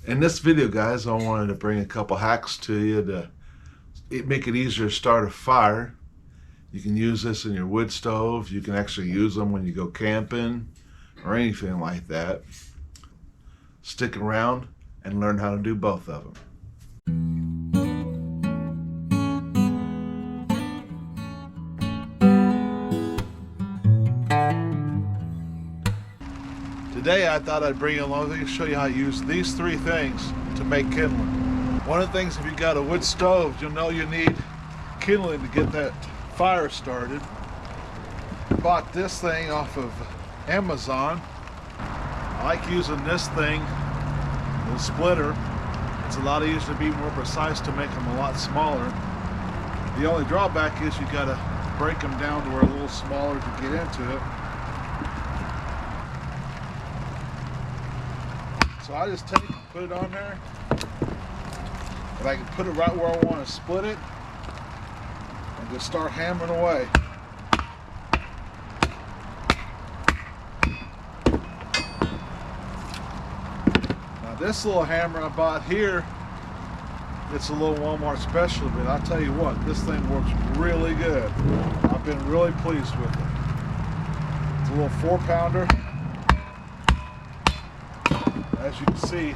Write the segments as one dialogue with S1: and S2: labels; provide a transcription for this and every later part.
S1: In this video, guys, I wanted to bring a couple hacks to you to make it easier to start a fire. You can use this in your wood stove. You can actually use them when you go camping or anything like that. Stick around and learn how to do both of them. Today I thought I'd bring you along to show you how to use these three things to make kindling. One of the things, if you got a wood stove, you'll know you need kindling to get that fire started. Bought this thing off of Amazon. I like using this thing, the splitter. It's a lot easier to be more precise, to make them a lot smaller. The only drawback is you gotta break them down to where a little smaller to get into it. So I just take it, put it on there, and I can put it right where I want to split it, and just start hammering away. Now this little hammer I bought here, it's a little Walmart special, but I tell you what, this thing works really good. I've been really pleased with it. It's a little 4-pounder. As you can see,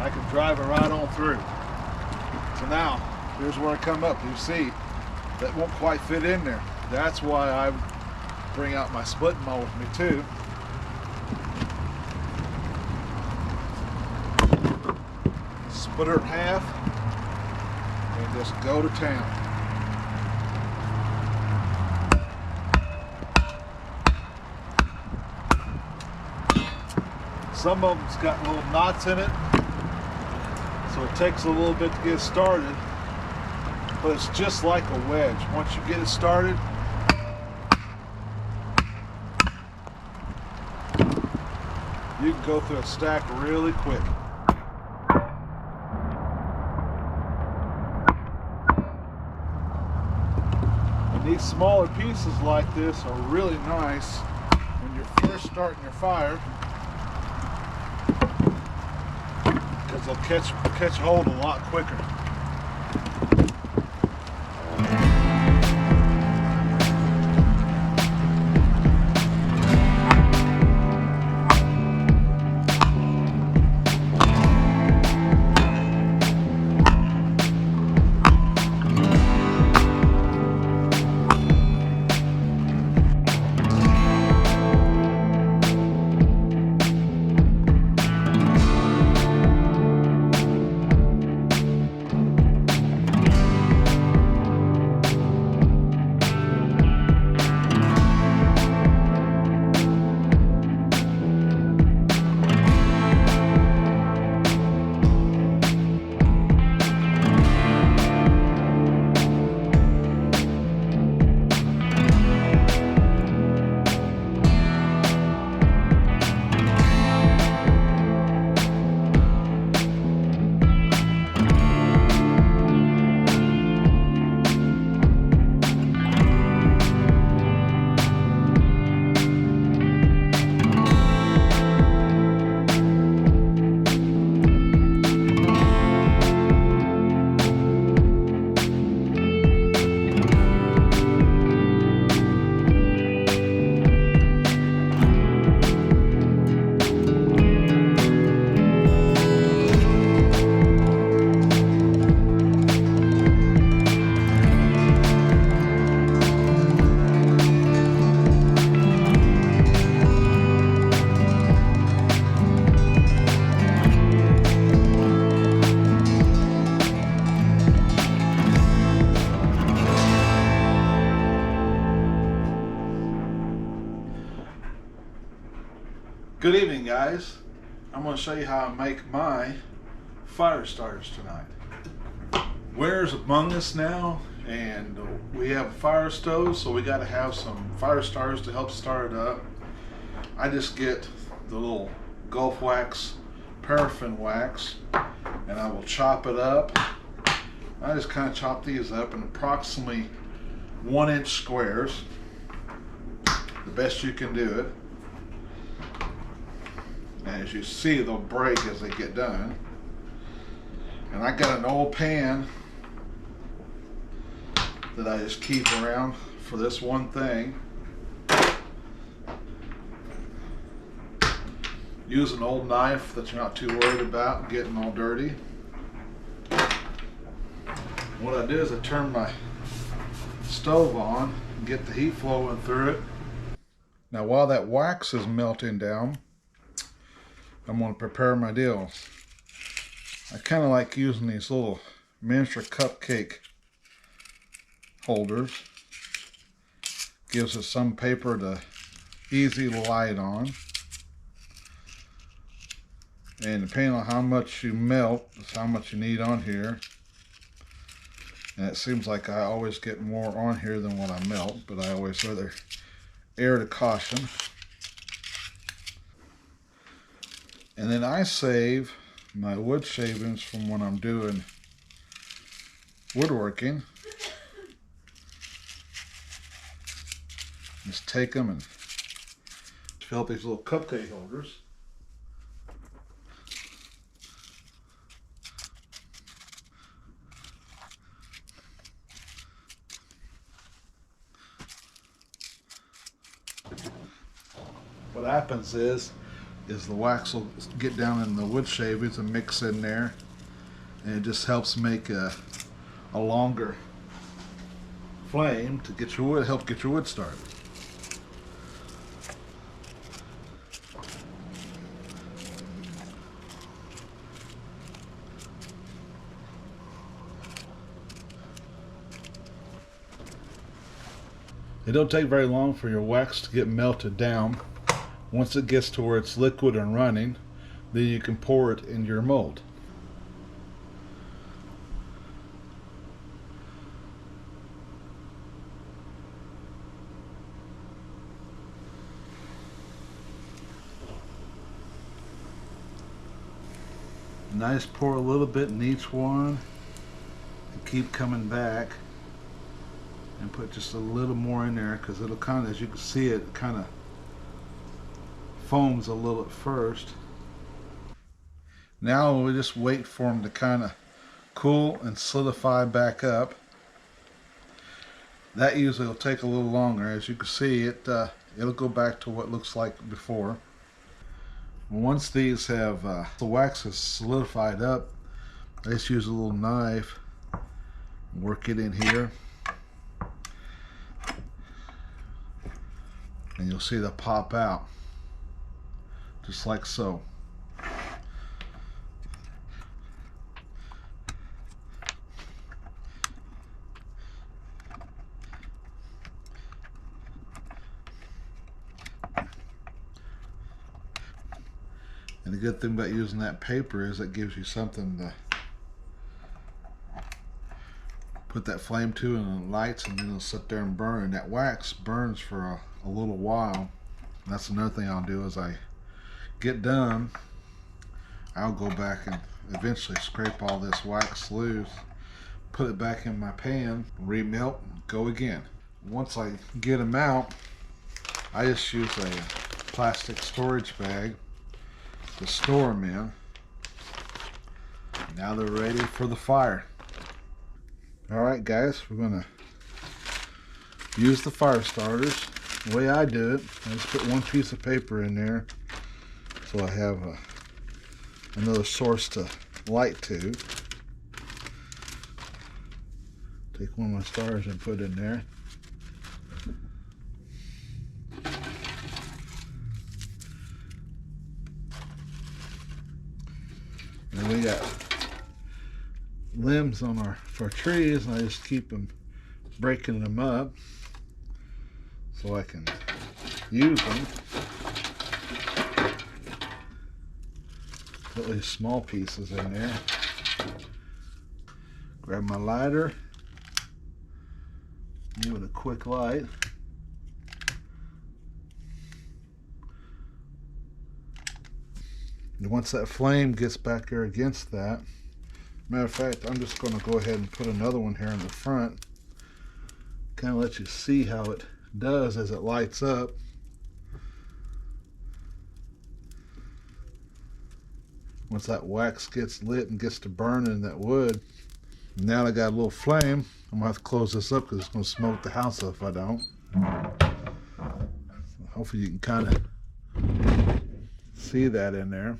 S1: I can drive it right on through. So now, here's where I come up. You see, that won't quite fit in there. That's why I bring out my splitting maul with me too. Split her in half and just go to town. Some of them's got little knots in it, so it takes a little bit to get started, but it's just like a wedge. Once you get it started, you can go through a stack really quick. And these smaller pieces like this are really nice when you're first starting your fire, because they'll catch hold a lot quicker. Good evening, guys. I'm going to show you how I make my fire starters tonight. Winter's among us now, and we have a fire stove, so we got to have some fire starters to help start it up. I just get the little Gulf Wax paraffin wax, and I will chop it up. I just kind of chop these up in approximately 1-inch squares, the best you can do it. And as you see, they'll break as they get done. And I got an old pan that I just keep around for this one thing. Use an old knife that you're not too worried about getting all dirty. What I do is I turn my stove on and get the heat flowing through it. Now while that wax is melting down, I'm going to prepare my deals. I kind of like using these little miniature cupcake holders. Gives us some paper to easy light on. And depending on how much you melt, that's how much you need on here. And it seems like I always get more on here than what I melt, but I always rather err to caution. And then I save my wood shavings from when I'm doing woodworking. Just take them and fill up these little cupcake holders. What happens is the wax will get down in the wood shavings and mix in there, and it just helps make a longer flame to get your wood, help get your wood started. It don't take very long for your wax to get melted down. Once it gets to where it's liquid and running, then you can pour it in your mold. Nice, pour a little bit in each one and keep coming back and put just a little more in there, because it'll kind of, as you can see, it kind of foams a little at first. Now we'll just wait for them to kind of cool and solidify back up. That usually will take a little longer. As you can see, it'll go back to what it looks like before. Once these have the wax is solidified up, I just use a little knife, work it in here, and you'll see that pop out just like so. And the good thing about using that paper is it gives you something to put that flame to, and it lights, and then it'll sit there and burn. And that wax burns for a little while. And that's another thing I'll do. As I get done, I'll go back and eventually scrape all this wax loose, put it back in my pan, remelt, go again. Once I get them out, I just use a plastic storage bag to store them in. Now they're ready for the fire. Alright guys, we're going to use the fire starters. The way I do it, I just put one piece of paper in there so I have another source to light to. Take one of my stars and put it in there. And we got limbs on our trees, and I just keep them breaking them up so I can use them. Put these small pieces in there. Grab my lighter, give it a quick light. And once that flame gets back there against that, matter of fact, I'm just going to go ahead and put another one here in the front. Kind of let you see how it does as it lights up. Once that wax gets lit and gets to burning that wood, now I got a little flame. I'm gonna have to close this up because it's gonna smoke the house up if I don't. Hopefully you can kind of see that in there.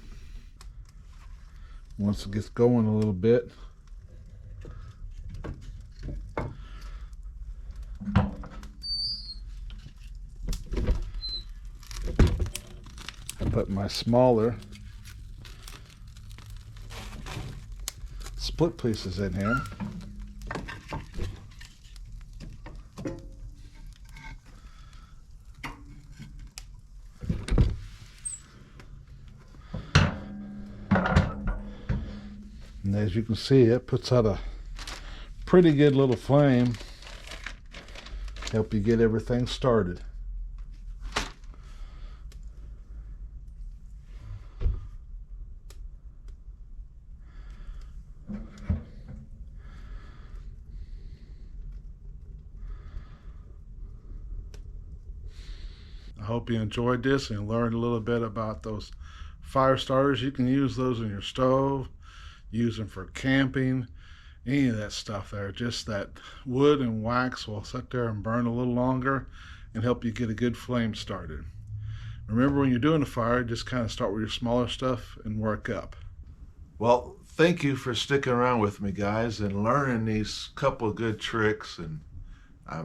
S1: Once it gets going a little bit, I put my smaller split pieces in here. And as you can see, it puts out a pretty good little flame. Help you get everything started. I hope you enjoyed this and learned a little bit about those fire starters. You can use those in your stove, use them for camping, any of that stuff there. Just that wood and wax will sit there and burn a little longer and help you get a good flame started. Remember, when you're doing a fire, just kind of start with your smaller stuff and work up. Well, thank you for sticking around with me, guys, and learning these couple of good tricks, and I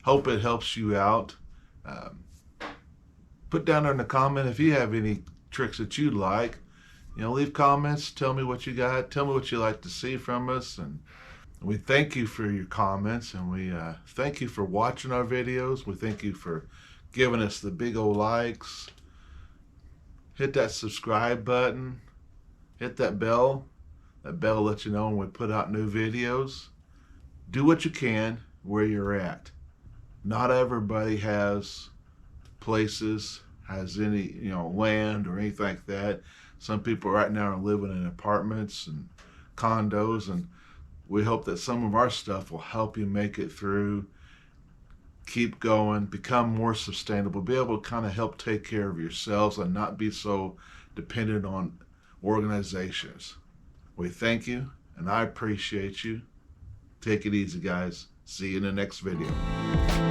S1: hope it helps you out. Put down in the comment if you have any tricks that you'd like. Leave comments, tell me what you got, tell me what you like to see from us, and we thank you for your comments, and we thank you for watching our videos. We thank you for giving us the big old likes. Hit that subscribe button, hit that bell. That bell lets you know when we put out new videos. Do what you can where you're at. Not everybody has places, has any land or anything like that. Some people right now are living in apartments and condos, and we hope that some of our stuff will help you make it through, keep going, become more sustainable, be able to kind of help take care of yourselves and not be so dependent on organizations. We thank you, and I appreciate you. Take it easy, guys. See you in the next video.